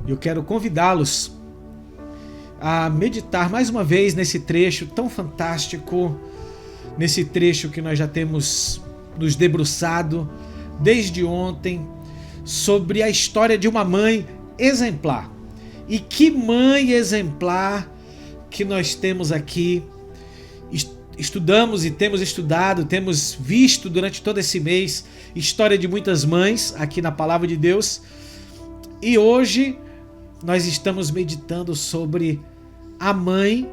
Eu quero convidá-los a meditar mais uma vez nesse trecho tão fantástico, nesse trecho que nós já temos nos debruçado desde ontem, sobre a história de uma mãe exemplar. E que mãe exemplar que nós temos aqui. Estudamos e temos estudado, temos visto durante todo esse mês história de muitas mães aqui na Palavra de Deus. E hoje nós estamos meditando sobre a mãe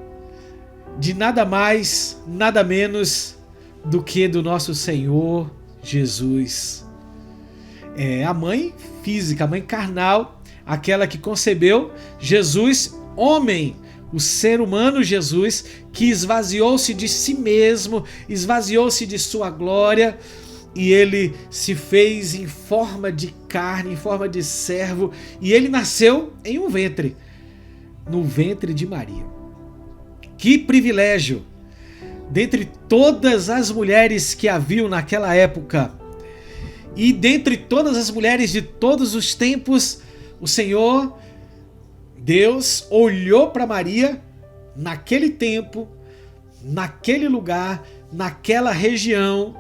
de nada mais, nada menos do que do nosso Senhor Jesus. É a mãe física, a mãe carnal, aquela que concebeu Jesus, homem, o ser humano Jesus, que esvaziou-se de si mesmo, esvaziou-se de sua glória, e ele se fez em forma de carne, em forma de servo, e ele nasceu em um ventre, no ventre de Maria. Que privilégio! Dentre todas as mulheres que haviam naquela época, e dentre todas as mulheres de todos os tempos, o Senhor Deus olhou para Maria naquele tempo, naquele lugar, naquela região,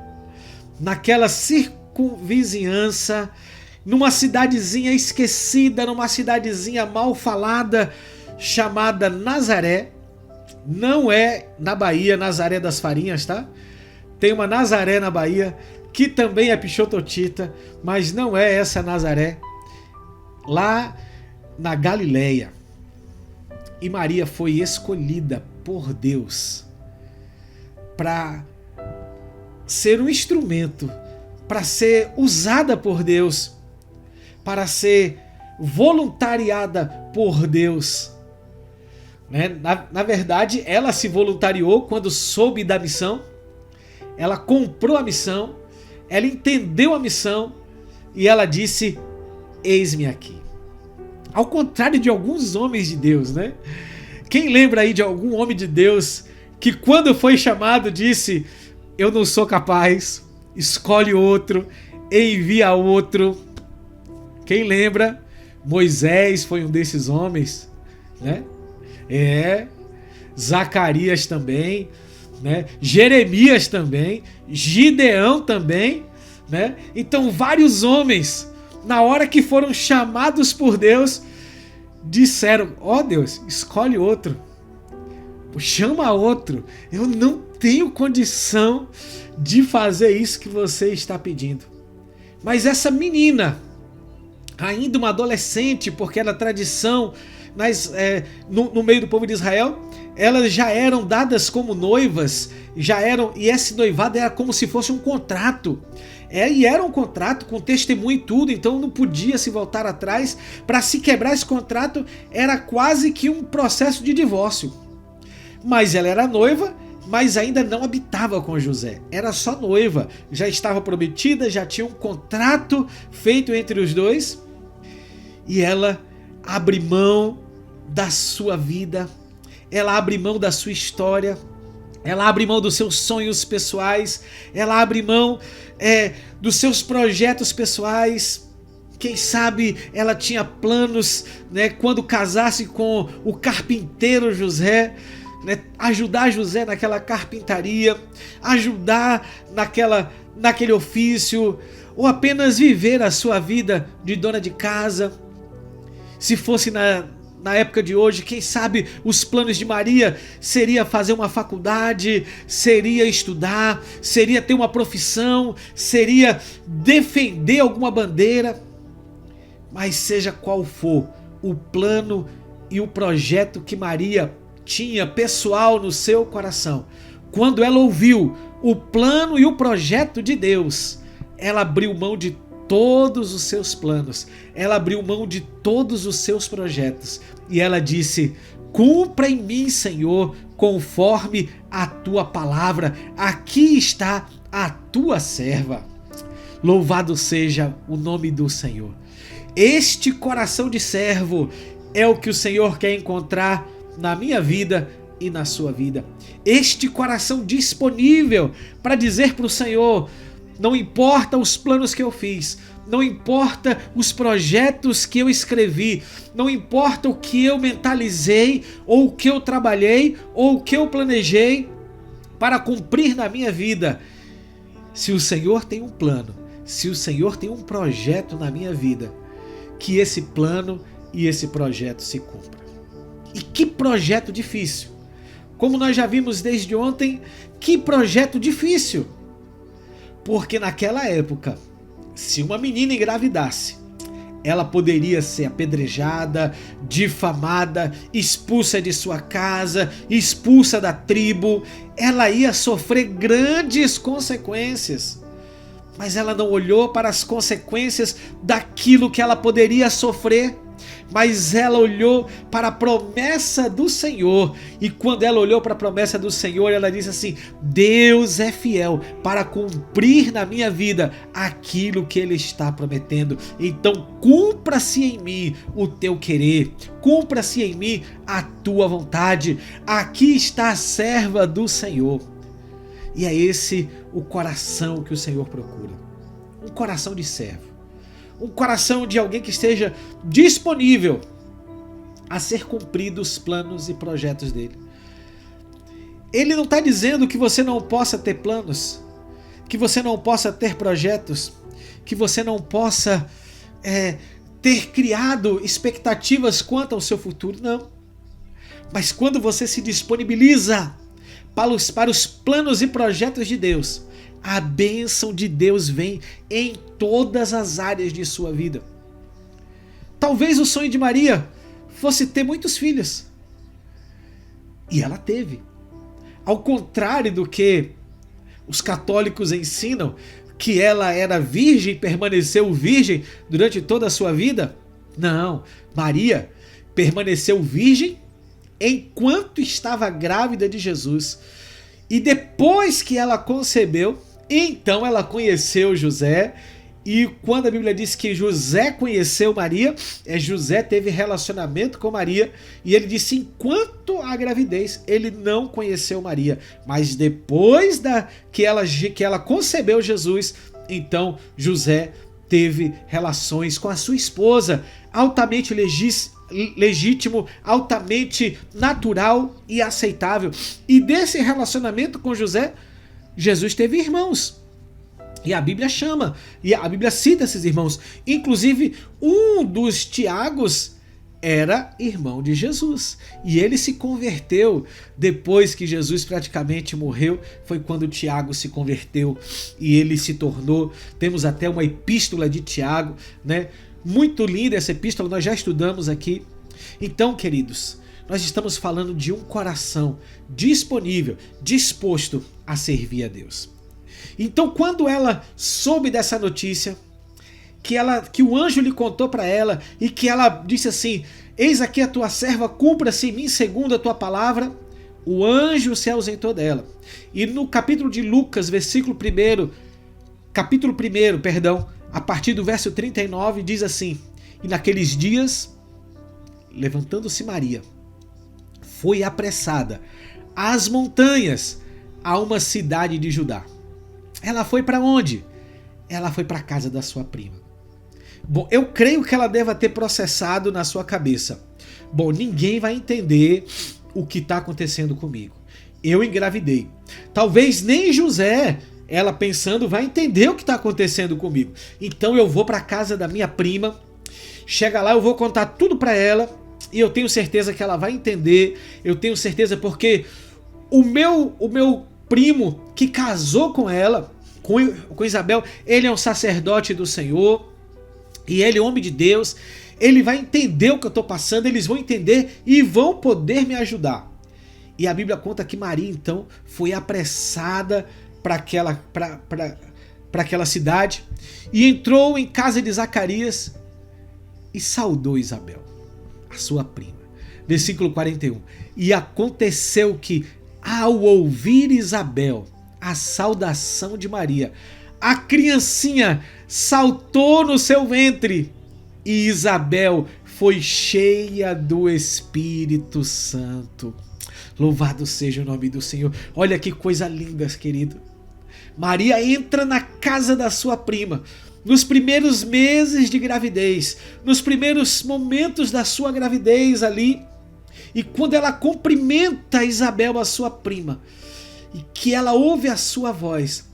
naquela circunvizinhança, numa cidadezinha esquecida, numa cidadezinha mal falada, chamada Nazaré. Não é na Bahia, Nazaré das Farinhas, tá? Tem uma Nazaré na Bahia, que também é Pichototita, mas não é essa Nazaré. Lá na Galileia. E Maria foi escolhida por Deus para ser um instrumento, para ser usada por Deus, para ser voluntariada por Deus. Na verdade, ela se voluntariou quando soube da missão, ela comprou a missão, ela entendeu a missão e ela disse: eis-me aqui. Ao contrário de alguns homens de Deus, né? Quem lembra aí de algum homem de Deus que quando foi chamado disse: eu não sou capaz, escolhe outro, envia outro? Quem lembra? Moisés foi um desses homens, né? Zacarias também, né? Jeremias também, Gideão também, né? Então vários homens, na hora que foram chamados por Deus, disseram: ó Deus, escolhe outro, chama outro, eu não tenho condição de fazer isso que você está pedindo. Mas essa menina, ainda uma adolescente, porque era tradição no meio do povo de Israel, elas já eram dadas como noivas, e esse noivado era como se fosse um contrato. E era um contrato com testemunho e tudo, então não podia se voltar atrás. Para se quebrar esse contrato era quase que um processo de divórcio. Mas ela era noiva, mas ainda não habitava com José, era só noiva, já estava prometida, já tinha um contrato feito entre os dois, e ela abre mão da sua vida, ela abre mão da sua história, ela abre mão dos seus sonhos pessoais, ela abre mão dos seus projetos pessoais. Quem sabe ela tinha planos, né, quando casasse com o carpinteiro José, né, ajudar José naquela carpintaria, ajudar naquele ofício, ou apenas viver a sua vida de dona de casa. Se fosse na época de hoje, quem sabe os planos de Maria seria fazer uma faculdade, seria estudar, seria ter uma profissão, seria defender alguma bandeira. Mas seja qual for o plano e o projeto que Maria tinha pessoal no seu coração, quando ela ouviu o plano e o projeto de Deus, ela abriu mão de todos os seus planos, ela abriu mão de todos os seus projetos e ela disse: cumpra em mim, Senhor, conforme a tua palavra, aqui está a tua serva. Louvado seja o nome do Senhor. Este coração de servo é o que o Senhor quer encontrar na minha vida e na sua vida. Este coração disponível para dizer para o Senhor: não importa os planos que eu fiz, não importa os projetos que eu escrevi, não importa o que eu mentalizei, ou o que eu trabalhei, ou o que eu planejei para cumprir na minha vida. Se o Senhor tem um plano, se o Senhor tem um projeto na minha vida, que esse plano e esse projeto se cumpram. E que projeto difícil! Como nós já vimos desde ontem, que projeto difícil! Porque naquela época, se uma menina engravidasse, ela poderia ser apedrejada, difamada, expulsa de sua casa, expulsa da tribo. Ela ia sofrer grandes consequências. Mas ela não olhou para as consequências daquilo que ela poderia sofrer, mas ela olhou para a promessa do Senhor. E quando ela olhou para a promessa do Senhor, ela disse assim: Deus é fiel para cumprir na minha vida aquilo que Ele está prometendo. Então cumpra-se em mim o teu querer, cumpra-se em mim a tua vontade. Aqui está a serva do Senhor. E é esse o coração que o Senhor procura. Um coração de servo. Um coração de alguém que esteja disponível a ser cumprido os planos e projetos dele. Ele não está dizendo que você não possa ter planos, que você não possa ter projetos, que você não possa ter criado expectativas quanto ao seu futuro, não. Mas quando você se disponibiliza para os planos e projetos de Deus, a bênção de Deus vem em todas as áreas de sua vida. Talvez o sonho de Maria fosse ter muitos filhos. E ela teve. Ao contrário do que os católicos ensinam, que ela era virgem e permaneceu virgem durante toda a sua vida. Não, Maria permaneceu virgem enquanto estava grávida de Jesus. E depois que ela concebeu, então ela conheceu José. E quando a Bíblia diz que José conheceu Maria, José teve relacionamento com Maria. E ele disse enquanto a gravidez ele não conheceu Maria. Mas depois que ela concebeu Jesus, então José teve relações com a sua esposa, altamente legítimo, altamente natural e aceitável. E desse relacionamento com José, Jesus teve irmãos. E a Bíblia chama, e a Bíblia cita esses irmãos. Inclusive, um dos Tiagos era irmão de Jesus. E ele se converteu depois que Jesus praticamente morreu. Foi quando Tiago se converteu e ele se tornou. Temos até uma epístola de Tiago, né? Muito linda essa epístola, nós já estudamos aqui. Então, queridos, nós estamos falando de um coração disponível, disposto a servir a Deus. Então, quando ela soube dessa notícia, que o anjo lhe contou para ela e que ela disse assim: eis aqui a tua serva, cumpra-se em mim segundo a tua palavra, o anjo se ausentou dela. E no capítulo de Lucas, capítulo 1, a partir do verso 39, diz assim: e naqueles dias, levantando-se Maria, foi apressada às montanhas, a uma cidade de Judá. Ela foi para onde? Ela foi para a casa da sua prima. Bom, eu creio que ela deva ter processado na sua cabeça: bom, ninguém vai entender o que está acontecendo comigo. Eu engravidei. Talvez nem José, ela pensando, vai entender o que está acontecendo comigo. Então eu vou para a casa da minha prima. Chega lá, eu vou contar tudo para ela. E eu tenho certeza que ela vai entender. Eu tenho certeza porque o meu primo que casou com ela, com Isabel, ele é um sacerdote do Senhor. E ele é homem de Deus. Ele vai entender o que eu estou passando. Eles vão entender e vão poder me ajudar. E a Bíblia conta que Maria, então, foi apressada para aquela cidade e entrou em casa de Zacarias e saudou Isabel, a sua prima. Versículo 41. E aconteceu que, ao ouvir Isabel a saudação de Maria, a criancinha saltou no seu ventre e Isabel foi cheia do Espírito Santo. Louvado seja o nome do Senhor. Olha que coisa linda, querido. Maria entra na casa da sua prima. nos primeiros meses de gravidez, nos primeiros momentos da sua gravidez ali, e quando ela cumprimenta Isabel, a sua prima, e que ela ouve a sua voz,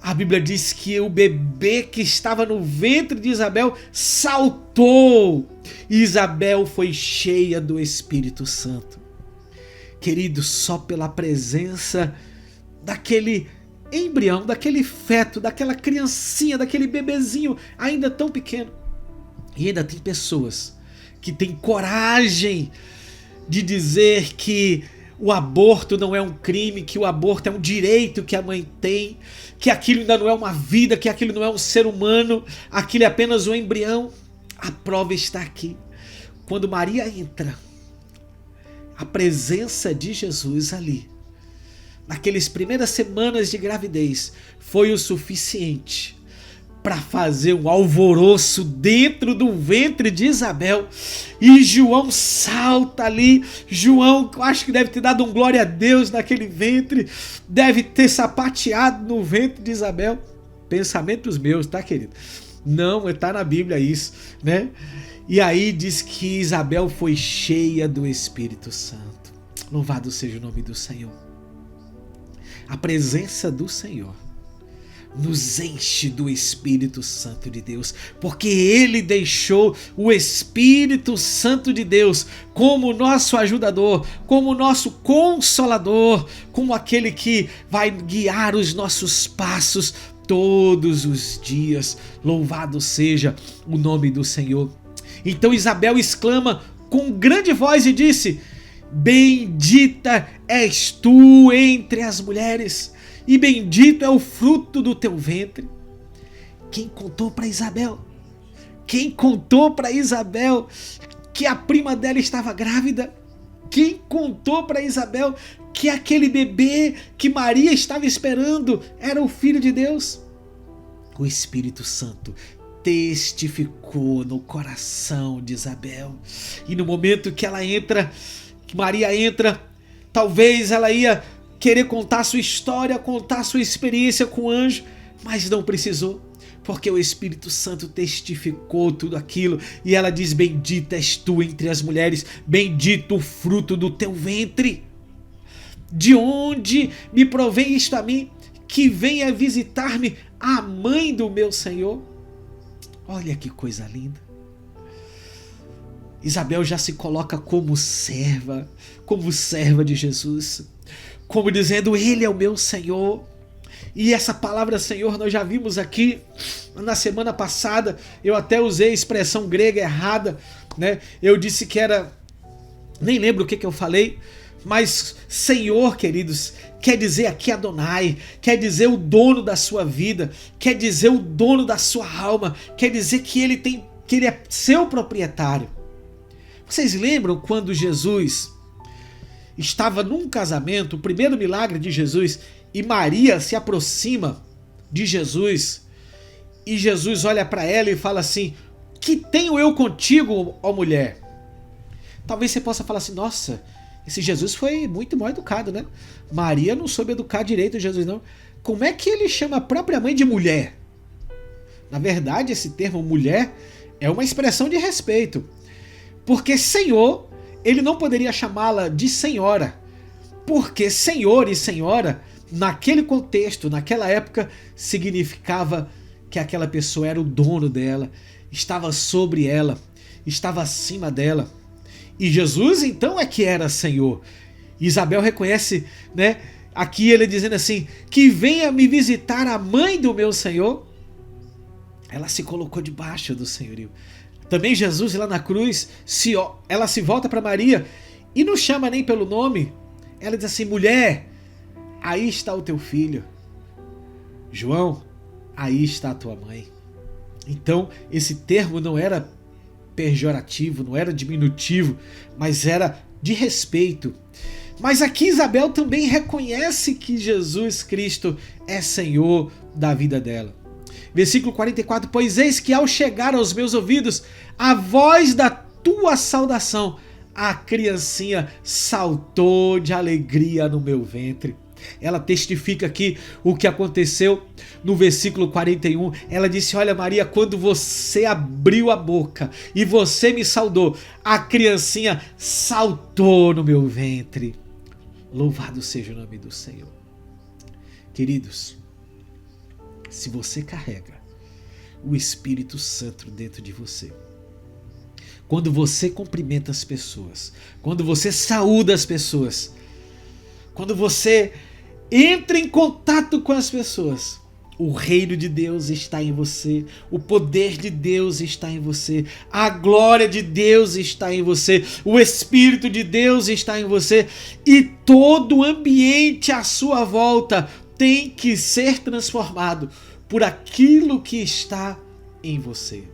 a Bíblia diz que o bebê que estava no ventre de Isabel saltou, e Isabel foi cheia do Espírito Santo. Querido, só pela presença daquele embrião, daquele feto, daquela criancinha, daquele bebezinho ainda tão pequeno. E ainda tem pessoas que têm coragem de dizer que o aborto não é um crime, que o aborto é um direito que a mãe tem, que aquilo ainda não é uma vida, que aquilo não é um ser humano, aquilo é apenas um embrião. A prova está aqui. Quando Maria entra, a presença de Jesus ali, naquelas primeiras semanas de gravidez, foi o suficiente para fazer um alvoroço dentro do ventre de Isabel. E João salta ali. João, acho que deve ter dado um glória a Deus naquele ventre, deve ter sapateado no ventre de Isabel. Pensamentos meus, tá, querido? Não, está na Bíblia isso, né? E aí diz que Isabel foi cheia do Espírito Santo. Louvado seja o nome do Senhor. A presença do Senhor nos enche do Espírito Santo de Deus, porque Ele deixou o Espírito Santo de Deus como nosso ajudador, como nosso consolador, como aquele que vai guiar os nossos passos todos os dias. Louvado seja o nome do Senhor. Então Isabel exclama com grande voz e disse: bendita és tu entre as mulheres, e bendito é o fruto do teu ventre. Quem contou para Isabel? Quem contou para Isabel que a prima dela estava grávida? Quem contou para Isabel que aquele bebê que Maria estava esperando era o Filho de Deus? O Espírito Santo testificou no coração de Isabel. E no momento que ela entra, que Maria entra, talvez ela ia querer contar sua história, contar sua experiência com o anjo, mas não precisou, porque o Espírito Santo testificou tudo aquilo, e ela diz: bendita és tu entre as mulheres, bendito o fruto do teu ventre. De onde me provém isto a mim, que venha visitar-me a mãe do meu Senhor? Olha que coisa linda. Isabel já se coloca como serva de Jesus, como dizendo: Ele é o meu Senhor. E essa palavra Senhor nós já vimos aqui na semana passada. Eu até usei a expressão grega errada, né? Eu disse que era, nem lembro o que eu falei, mas Senhor, queridos, quer dizer aqui Adonai, quer dizer o dono da sua vida, quer dizer o dono da sua alma, quer dizer que ele é seu proprietário. Vocês lembram quando Jesus estava num casamento, o primeiro milagre de Jesus, e Maria se aproxima de Jesus, e Jesus olha para ela e fala assim: que tenho eu contigo, ó mulher? Talvez você possa falar assim: nossa, esse Jesus foi muito mal educado, né? Maria não soube educar direito Jesus, não. Como é que ele chama a própria mãe de mulher? Na verdade, esse termo mulher é uma expressão de respeito, porque Senhor, ele não poderia chamá-la de senhora, porque senhor e senhora, naquele contexto, naquela época, significava que aquela pessoa era o dono dela, estava sobre ela, estava acima dela. E Jesus então é que era Senhor. Isabel reconhece, né? Aqui ele dizendo assim: que venha me visitar a mãe do meu Senhor. Ela se colocou debaixo do senhorio. Também Jesus lá na cruz, ela se volta para Maria e não chama nem pelo nome. Ela diz assim: mulher, aí está o teu filho. João, aí está a tua mãe. Então esse termo não era pejorativo, não era diminutivo, mas era de respeito. Mas aqui Isabel também reconhece que Jesus Cristo é Senhor da vida dela. Versículo 44: pois eis que ao chegar aos meus ouvidos a voz da tua saudação, a criancinha saltou de alegria no meu ventre. Ela testifica aqui o que aconteceu no versículo 41. Ela disse: olha, Maria, quando você abriu a boca e você me saudou, a criancinha saltou no meu ventre. Louvado seja o nome do Senhor. Queridos, se você carrega o Espírito Santo dentro de você, quando você cumprimenta as pessoas, quando você saúda as pessoas, quando você entra em contato com as pessoas, o reino de Deus está em você, o poder de Deus está em você, a glória de Deus está em você, o Espírito de Deus está em você, e todo o ambiente à sua volta tem que ser transformado por aquilo que está em você.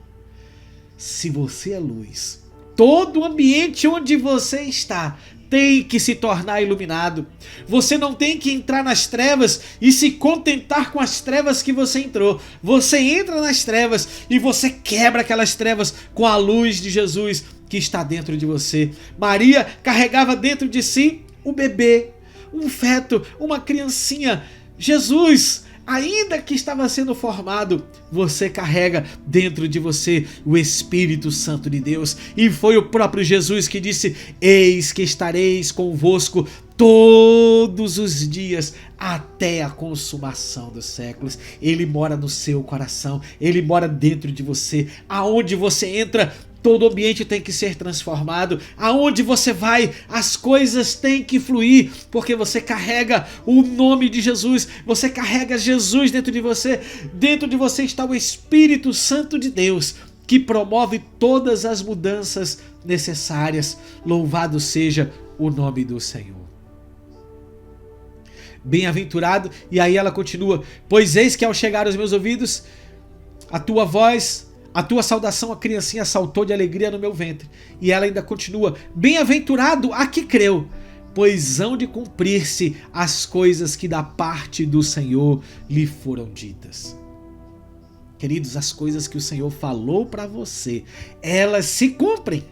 Se você é luz, todo o ambiente onde você está tem que se tornar iluminado. Você não tem que entrar nas trevas e se contentar com as trevas que você entrou. Você entra nas trevas e você quebra aquelas trevas com a luz de Jesus que está dentro de você. Maria carregava dentro de si um bebê, um feto, uma criancinha. Jesus, ainda que estava sendo formado, você carrega dentro de você o Espírito Santo de Deus. E foi o próprio Jesus que disse: eis que estareis convosco todos os dias até a consumação dos séculos. Ele mora no seu coração, ele mora dentro de você. Aonde você entra, todo o ambiente tem que ser transformado. Aonde você vai, as coisas têm que fluir, porque você carrega o nome de Jesus, você carrega Jesus dentro de você. Dentro de você está o Espírito Santo de Deus, que promove todas as mudanças necessárias. Louvado seja o nome do Senhor. Bem-aventurado, e aí ela continua: pois eis que ao chegar aos meus ouvidos a tua voz, a tua saudação, a criancinha saltou de alegria no meu ventre. E ela ainda continua: bem-aventurado a que creu, pois hão de cumprir-se as coisas que da parte do Senhor lhe foram ditas. Queridos, as coisas que o Senhor falou para você, elas se cumprem.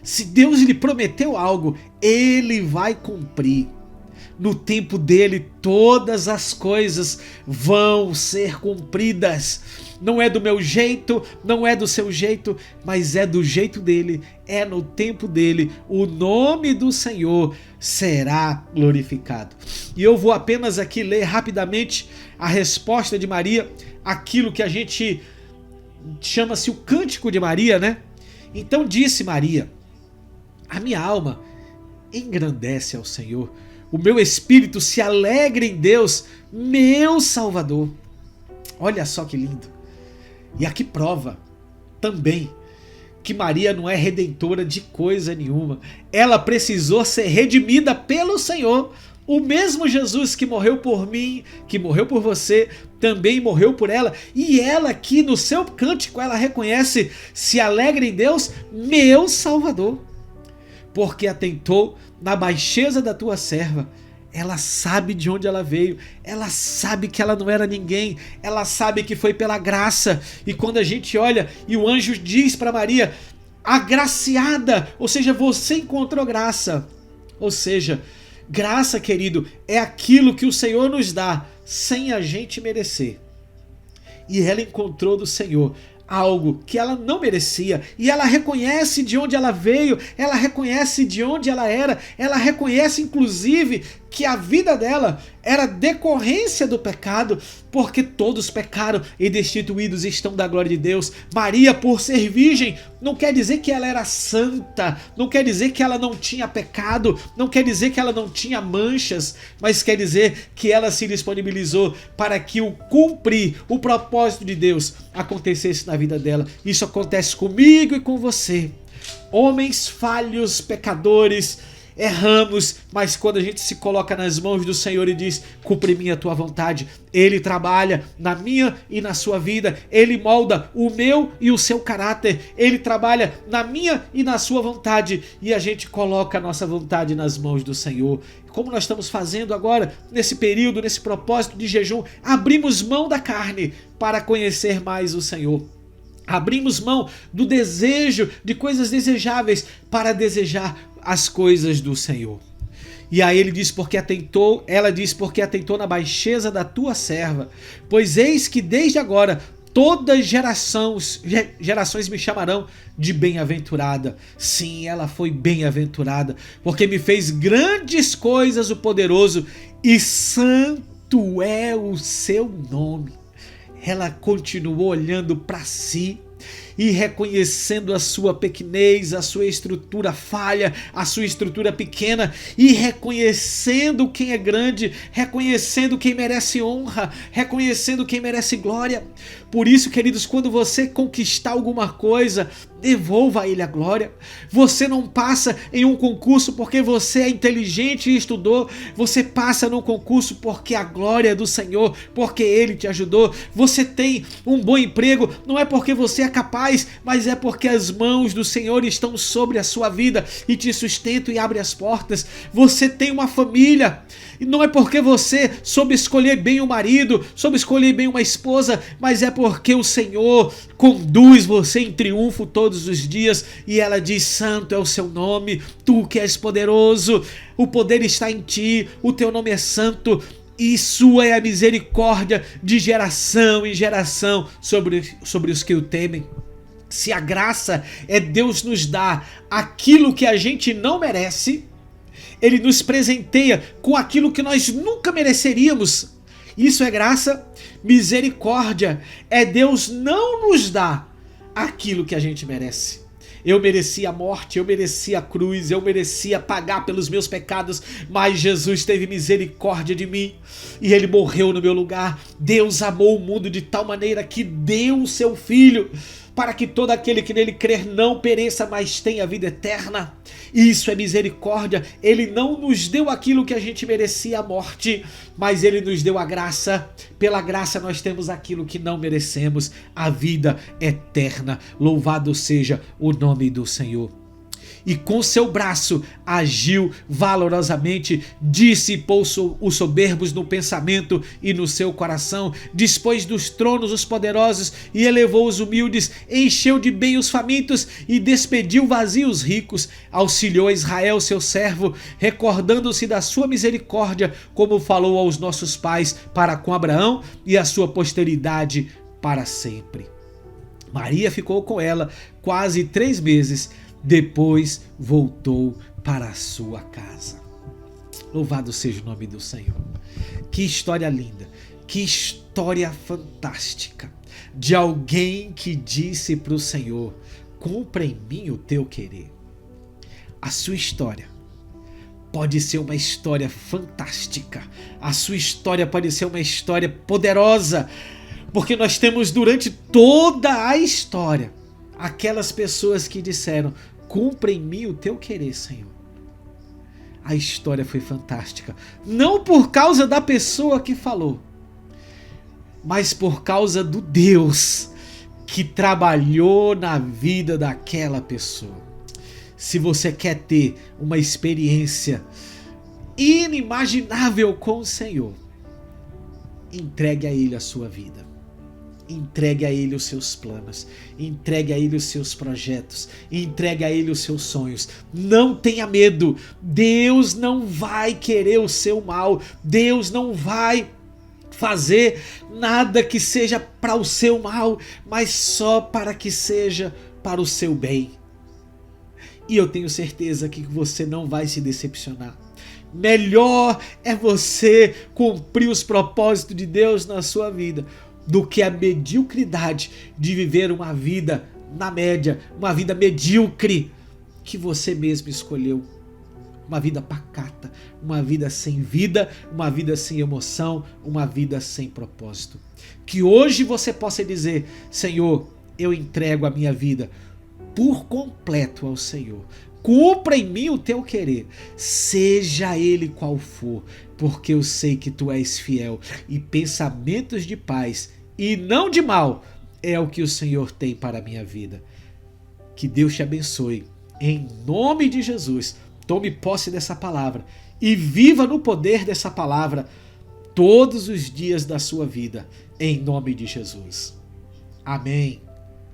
Se Deus lhe prometeu algo, Ele vai cumprir. No tempo dele, todas as coisas vão ser cumpridas. Não é do meu jeito, não é do seu jeito, mas é do jeito dele, é no tempo dele. O nome do Senhor será glorificado. E eu vou apenas aqui ler rapidamente a resposta de Maria, aquilo que a gente chama-se o Cântico de Maria, né? Então disse Maria: a minha alma engrandece ao Senhor, o meu espírito se alegra em Deus, meu Salvador. Olha só que lindo. E aqui prova também que Maria não é redentora de coisa nenhuma. Ela precisou ser redimida pelo Senhor. O mesmo Jesus que morreu por mim, que morreu por você, também morreu por ela. E ela aqui no seu cântico, ela reconhece: se alegra em Deus, meu Salvador. Porque atentou na baixeza da tua serva. Ela sabe de onde ela veio, ela sabe que ela não era ninguém, ela sabe que foi pela graça. E quando a gente olha e o anjo diz para Maria: agraciada, ou seja, você encontrou graça. Ou seja, graça, querido, é aquilo que o Senhor nos dá sem a gente merecer. E ela encontrou do Senhor algo que ela não merecia, e ela reconhece de onde ela veio, ela reconhece de onde ela era, ela reconhece inclusive que a vida dela era decorrência do pecado, porque todos pecaram e destituídos estão da glória de Deus. Maria, por ser virgem, não quer dizer que ela era santa, não quer dizer que ela não tinha pecado, não quer dizer que ela não tinha manchas, mas quer dizer que ela se disponibilizou para que o cumprir, o propósito de Deus acontecesse na vida dela. Isso acontece comigo e com você. Homens falhos, pecadores, erramos, mas quando a gente se coloca nas mãos do Senhor e diz: cumpre-me a tua vontade, Ele trabalha na minha e na sua vida, Ele molda o meu e o seu caráter, Ele trabalha na minha e na sua vontade, e a gente coloca a nossa vontade nas mãos do Senhor. Como nós estamos fazendo agora, nesse período, nesse propósito de jejum, abrimos mão da carne para conhecer mais o Senhor. Abrimos mão do desejo de coisas desejáveis para desejar as coisas do Senhor. E aí ela diz, porque atentou na baixeza da tua serva, pois eis que desde agora todas gerações me chamarão de bem-aventurada. Sim, ela foi bem-aventurada, porque me fez grandes coisas o poderoso, e santo é o seu nome. Ela continuou olhando para si e reconhecendo a sua pequenez, a sua estrutura falha, a sua estrutura pequena, e reconhecendo quem é grande, reconhecendo quem merece honra, reconhecendo quem merece glória. Por isso, queridos, quando você conquistar alguma coisa, devolva a Ele a glória. Você não passa em um concurso porque você é inteligente e estudou. Você passa num concurso porque a glória é do Senhor, porque Ele te ajudou. Você tem um bom emprego, não é porque você é capaz, mas é porque as mãos do Senhor estão sobre a sua vida e te sustentam e abrem as portas. Você tem uma família, e não é porque você soube escolher bem o marido, soube escolher bem uma esposa, mas é porque o Senhor conduz você em triunfo todos os dias, e ela diz: santo é o seu nome, tu que és poderoso, o poder está em ti, o teu nome é santo, e sua é a misericórdia de geração em geração sobre os que o temem. Se a graça é Deus nos dar aquilo que a gente não merece, Ele nos presenteia com aquilo que nós nunca mereceríamos. Isso é graça. Misericórdia é Deus não nos dar aquilo que a gente merece. Eu merecia a morte, eu merecia a cruz, eu merecia pagar pelos meus pecados, mas Jesus teve misericórdia de mim e Ele morreu no meu lugar. Deus amou o mundo de tal maneira que deu o seu Filho, para que todo aquele que nele crer não pereça, mas tenha vida eterna. Isso é misericórdia. Ele não nos deu aquilo que a gente merecia, a morte, mas Ele nos deu a graça. Pela graça nós temos aquilo que não merecemos, a vida eterna. Louvado seja o nome do Senhor. E com seu braço agiu valorosamente, dissipou os soberbos no pensamento e no seu coração, dispôs dos tronos os poderosos e elevou os humildes, encheu de bem os famintos e despediu vazios os ricos, auxiliou Israel seu servo, recordando-se da sua misericórdia, como falou aos nossos pais para com Abraão e a sua posteridade para sempre. Maria ficou com ela quase 3 meses, depois voltou para a sua casa. Louvado seja o nome do Senhor. Que história linda, que história fantástica de alguém que disse para o Senhor: cumpra em mim o teu querer. A sua história pode ser uma história fantástica, a sua história pode ser uma história poderosa, porque nós temos durante toda a história aquelas pessoas que disseram: cumpra em mim o teu querer, Senhor. A história foi fantástica, não por causa da pessoa que falou, mas por causa do Deus que trabalhou na vida daquela pessoa. Se você quer ter uma experiência inimaginável com o Senhor, entregue a Ele a sua vida. Entregue a Ele os seus planos, entregue a Ele os seus projetos, entregue a Ele os seus sonhos. Não tenha medo, Deus não vai querer o seu mal, Deus não vai fazer nada que seja para o seu mal, mas só para que seja para o seu bem. E eu tenho certeza que você não vai se decepcionar. Melhor é você cumprir os propósitos de Deus na sua vida do que a mediocridade de viver uma vida na média, uma vida medíocre que você mesmo escolheu. Uma vida pacata, uma vida sem vida, uma vida sem emoção, uma vida sem propósito. Que hoje você possa dizer: Senhor, eu entrego a minha vida por completo ao Senhor. Cumpra em mim o teu querer, seja ele qual for, porque eu sei que tu és fiel e pensamentos de paz e não de mal é o que o Senhor tem para a minha vida. Que Deus te abençoe, em nome de Jesus. Tome posse dessa palavra e viva no poder dessa palavra todos os dias da sua vida, em nome de Jesus. Amém.